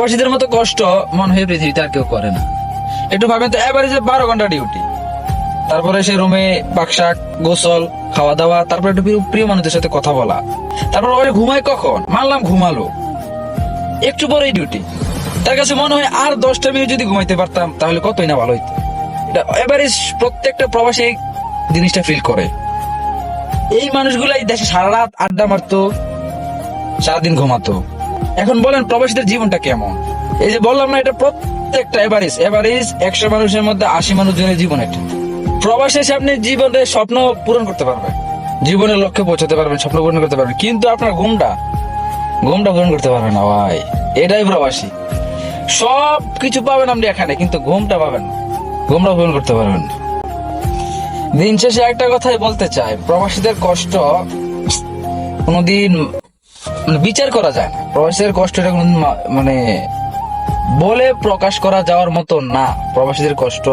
প্রবাসীদের মতো কষ্ট মনে হয় পৃথিবীতে আর কেউ করে না। একটু ভাবেন তো, এভারেজে 12 ঘন্টা ডিউটি, তারপরে সে রুমে বাকশাক, গোসল, খাওয়া দাওয়া, তারপরে একটু প্রিয় মানুষদের সাথে কথা বলা, তারপর ওরে ঘুমায় কখন, মানলাম ঘুমালো, একটু পরেই ডিউটি। তার কাছে মনে হয় আর 10টা মিনিট যদি ঘুমাইতে পারতাম তাহলে কতই না ভালো হইতো। এটা এভারেজ প্রত্যেকটা প্রবাসী এই জিনিসটা ফিল করে। এই মানুষগুলাই দেশে সারা রাত আড্ডা মারতো, সারাদিন ঘুমাতো। এখন বলেন প্রবাসীদের জীবনটা কেমন? এই যে বললাম না, এটা প্রত্যেকটা এভারেজ 100 মানুষের মধ্যে 80 মানুষজনের জীবন এটা। প্রবাসে এসে আপনি জীবনের স্বপ্ন পূরণ করতে পারবেন, জীবনের লক্ষ্যে পৌঁছাতে পারবেন, স্বপ্ন পূরণ করতে পারবেন, কিন্তু আপনার ঘুমটা পূরণ করতে পারবেন না ভাই। এটাই প্রবাসী। সব কিছু পাবেন আপনি এখানে, কিন্তু ঘুমটা পাবেন না, ঘুমটা পূরণ করতে পারবেন না। দিন শেষে একটা কথাই বলতে চাই, প্রবাসীদের কষ্ট কোনোদিন বিচার করা যায় না। প্রবাসীদের কষ্টটা কোনোদিন মানে বলে প্রকাশ করা যাওয়ার মতো না। প্রবাসীদের কষ্ট